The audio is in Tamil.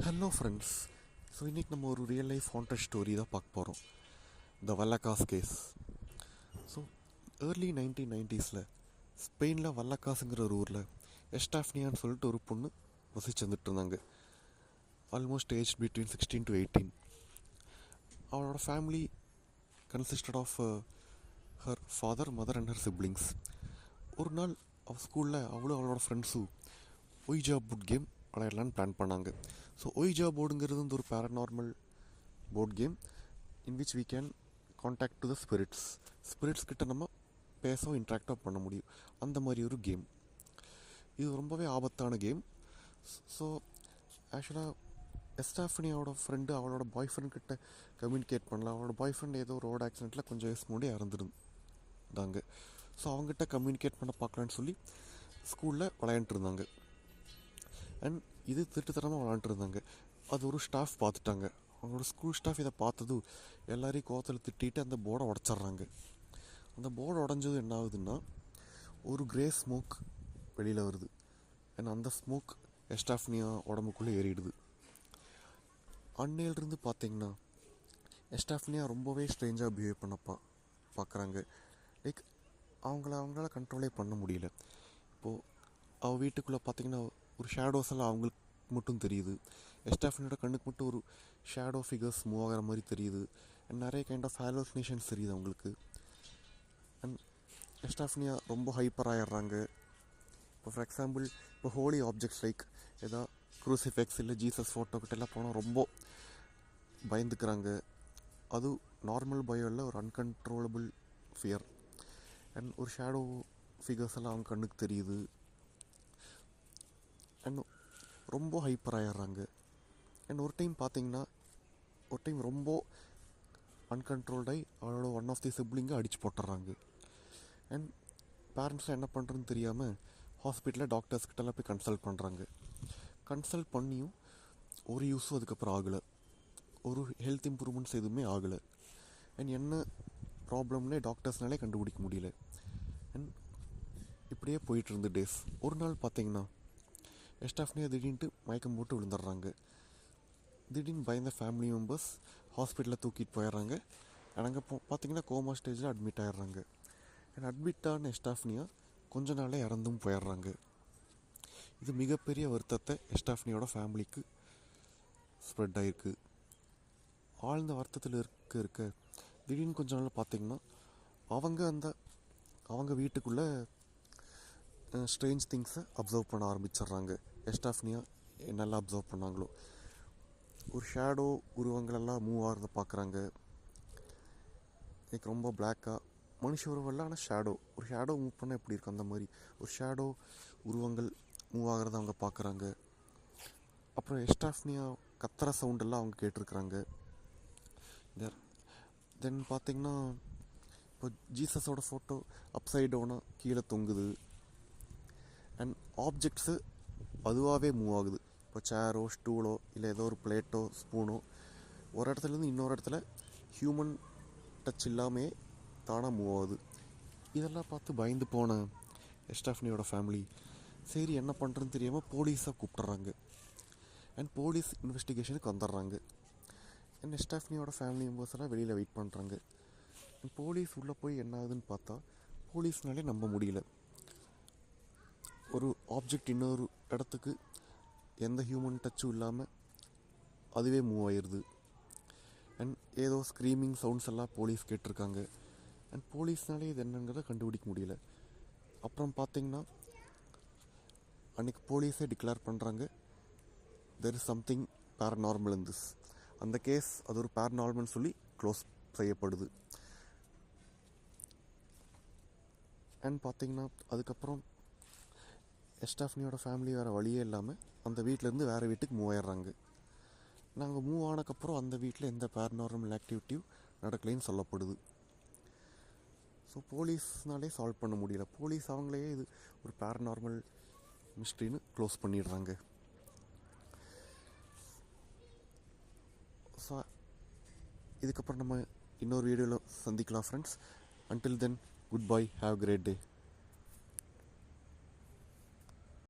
Hello friends. ஸோ இன்றைக்கி நம்ம ஒரு ரியல் லைஃப் ஹாண்டட் ஸ்டோரி தான் பார்க்க போகிறோம். த வல்லக்காஸ் கேஸ். ஸோ ஏர்லி 1990s ஸ்பெயினில் வல்லக்காஸுங்கிற ஒரு ஊரில் எஸ்டாஃப்னியான்னு சொல்லிட்டு ஒரு பொண்ணு வசிச்சு வந்துட்டு இருந்தாங்க. Almost age between 16 to 18. அவளோட family consisted of her father, mother and her siblings. ஒரு நாள் அவள் ஸ்கூலில் அவளோட ஃப்ரெண்ட்ஸும் ஒய்ஜா புட் கேம் விளையாடலான்னு பிளான் பண்ணாங்க. ஸோ ஒய்ஜா போர்டுங்கிறது வந்து ஒரு paranormal board game in which we can contact to the spirits கிட்ட நம்ம பேசவோ இன்ட்ராக்டோ பண்ண முடியும். அந்த மாதிரி ஒரு கேம். இது ரொம்பவே ஆபத்தான கேம். ஸோ ஆக்சுவலாக எஸ்டாஃபனியாவோட ஃப்ரெண்டு அவளோட பாய் ஃப்ரெண்ட் கிட்ட கம்யூனிகேட் பண்ணல. அவளோட பாய் ஃப்ரெண்ட் ஏதோ ரோடு ஆக்சிடெண்ட்டில் கொஞ்சம் வயசு முன்னாடி இறந்துருந்தாங்க. ஸோ அவங்ககிட்ட கம்யூனிகேட் பண்ண பார்க்கலான்னு சொல்லி ஸ்கூலில் விளையாண்டுட்டு இருந்தாங்க. அண்ட் இது திருட்டுத்தனமாக விளாண்டுருந்தாங்க. அது ஒரு ஸ்டாஃப் பார்த்துட்டாங்க. அவங்களோட ஸ்கூல் ஸ்டாஃப் இதை பார்த்ததும் எல்லாரையும் கோவத்தில் திட்டிட்டு அந்த போர்டை உடச்சிட்றாங்க. அந்த போர்டு உடஞ்சது என்ன ஆகுதுன்னா, ஒரு கிரே ஸ்மோக் வெளியில் வருது. அண்ட் அந்த ஸ்மோக் எஸ்டாஃப்னியா உடம்புக்குள்ளே ஏறிடுது. அன்னையிலிருந்து பார்த்தீங்கன்னா எஸ்டாஃப்னியா ரொம்பவே ஸ்ட்ரேஞ்சாக பிஹேவ் பண்ண பார்க்குறாங்க. லைக் அவங்களால கண்ட்ரோலே பண்ண முடியல. இப்போது அவள் வீட்டுக்குள்ளே பார்த்தீங்கன்னா ஒரு ஷேடோஸ் எல்லாம் அவங்களுக்கு மட்டும் தெரியுது. எஸ்டாஃபனியோட கண்ணுக்கு மட்டும் ஒரு ஷேடோ ஃபிகர்ஸ் மூவ் ஆகிற மாதிரி தெரியுது. அண்ட் நிறைய கைண்ட் ஆஃப் ஹாலுசினேஷன்ஸ் தெரியுது அவங்களுக்கு. அண்ட் எஸ்டாஃபனியா ரொம்ப ஹைப்பர் ஆகிடுறாங்க. இப்போ ஃபார் எக்ஸாம்பிள் இப்போ ஹோலி ஆப்ஜெக்ட்ஸ் லைக் ஏதாவது க்ரூசிஃபெக்ஸ் இல்லை ஜீசஸ் ஃபோட்டோ கிட்டலாம் போனால் ரொம்ப பயந்துக்கிறாங்க. அது நார்மல் பயம் இல்லை, ஒரு அன்கன்ட்ரோலபிள் ஃபியர். அண்ட் ஒரு ஷேடோ ஃபிகர்ஸ் எல்லாம் அவங்க கண்ணுக்கு தெரியுது. அண்ட் ரொம்ப ஹைப்பர் ஆகிடுறாங்க. அண்ட் ஒரு டைம் ரொம்ப அன்கண்ட்ரோல்டாகி அவளோட ஒன் ஆஃப் தி சிப்ளிங்கை அடித்து போட்டுடுறாங்க. அண்ட் பேரண்ட்ஸ்லாம் என்ன பண்ணுறதுன்னு தெரியாமல் ஹாஸ்பிட்டலில் டாக்டர்ஸ்கிட்டலாம் போய் கன்சல்ட் பண்ணியும் ஒரு யூஸும் அதுக்கப்புறம் ஆகலை. ஒரு ஹெல்த் இம்ப்ரூவ்மெண்ட்ஸ் எதுவுமே ஆகலை. அண்ட் என்ன ப்ராப்ளம்னே டாக்டர்ஸ்னாலே கண்டுபிடிக்க முடியல. அண்ட் இப்படியே போயிட்டு இருந்து டேஸ். ஒரு நாள் பார்த்தீங்கன்னா எஸ்டாஃப்னியா திடீர்னு மயக்கம் போட்டு விழுந்துடுறாங்க. திடீர்னு பயந்த ஃபேமிலி மெம்பர்ஸ் ஹாஸ்பிட்டலில் தூக்கிட்டு போயிடுறாங்க. அங்கே பார்த்தீங்கன்னா கோமா ஸ்டேஜில் அட்மிட் ஆகிடுறாங்க. அண்ட் அட்மிட் ஆன எஸ்டாஃப்னியா கொஞ்ச நாளே இறந்தும் போயிடுறாங்க. இது மிகப்பெரிய வருத்தத்தை எஸ்டாஃப்னியோட ஃபேமிலிக்கு ஸ்ப்ரெட் ஆகிருக்கு. ஆழ்ந்த வருத்தத்தில் இருக்க திடீர்னு கொஞ்ச நாள் பார்த்தீங்கன்னா அவங்க வீட்டுக்குள்ளே ஸ்ட்ரேஞ்ச் திங்ஸை அப்சர்வ் பண்ண ஆரம்பிச்சிடுறாங்க. எஸ்டாஃப்னியா என்னெல்லாம் அப்சர்வ் பண்ணாங்களோ, ஒரு ஷேடோ உருவங்களெல்லாம் மூவ் ஆகிறத பார்க்குறாங்க. லைக் ரொம்ப பிளாக்காக மனுஷ உருவெல்லாம், ஆனால் ஒரு ஷேடோ மூவ் பண்ணால் எப்படி இருக்கும் அந்த மாதிரி ஒரு ஷேடோ உருவங்கள் மூவ் ஆகிறத அவங்க பார்க்குறாங்க. அப்புறம் எஸ்டாஃப்னியா கத்துற சவுண்டெல்லாம் அவங்க கேட்டிருக்கிறாங்க. தென் பார்த்திங்கன்னா இப்போ ஜீசஸோட ஃபோட்டோ அப்சைட் டவுனாக கீழே தொங்குது. அண்ட் ஆப்ஜெக்ட்ஸு அதுவாகவே மூவ் ஆகுது. இப்போ சேரோ, ஸ்டூலோ, இல்லை ஏதோ ஒரு பிளேட்டோ, ஸ்பூனோ ஒரு இடத்துலேருந்து இன்னொரு இடத்துல ஹியூமன் டச் இல்லாமே தானாக மூவ் ஆகுது. இதெல்லாம் பார்த்து பயந்து போன எஸ்டாஃப்னியோட ஃபேமிலி சரி என்ன பண்ணுறதுன்னு தெரியாமல் போலீஸை கூப்பிட்றாங்க. அண்ட் போலீஸ் இன்வெஸ்டிகேஷனுக்கு வந்துடுறாங்க. அண்ட் எஸ்டாஃப்னியோட ஃபேமிலி மெம்பர்ஸ் எல்லாம் வெளியில் வெயிட் பண்ணுறாங்க. அண்ட் போலீஸ் உள்ளே போய் என்ன ஆகுதுன்னு பார்த்தா போலீஸ்னாலே நம்ப முடியல. ஒரு ஆப்ஜெக்ட் இன்னொரு இடத்துக்கு எந்த ஹியூமன் டச்சும் இல்லாமல் அதுவே மூவ் ஆயிடுது. அண்ட் ஏதோ ஸ்க்ரீமிங் சவுண்ட்ஸ் எல்லாம் போலீஸ் கேட்டிருக்காங்க. அண்ட் போலீஸ்னாலே இது என்னங்கிறத கண்டுபிடிக்க முடியல. அப்புறம் பார்த்தீங்கன்னா அன்றைக்கி போலீஸே டிக்ளேர் பண்ணுறாங்க, there is something paranormal in this. அந்த கேஸ் அது ஒரு பேரநார்மல்னு சொல்லி க்ளோஸ் செய்யப்படுது. அண்ட் பார்த்தீங்கன்னா அதுக்கப்புறம் எஸ்டாஃப்னியோட ஃபேமிலி வேறு வழியே இல்லாமல் அந்த வீட்டிலேருந்து வேறு வீட்டுக்கு மூவ் ஆயிடுறாங்க. நாங்கள் மூவ் ஆனதுக்கப்புறம் அந்த வீட்டில் எந்த பேரநார்மல் ஆக்டிவிட்டியும் நடக்கலைன்னு சொல்லப்படுது. ஸோ போலீஸ்னாலே சால்வ் பண்ண முடியல. போலீஸ் அவங்களே இது ஒரு பேரநார்மல் மிஸ்ட்ரின்னு க்ளோஸ் பண்ணிடுறாங்க. ஸோ இதுக்கப்புறம் நம்ம இன்னொரு வீடியோவில் சந்திக்கலாம் friends. Until then goodbye, have great day.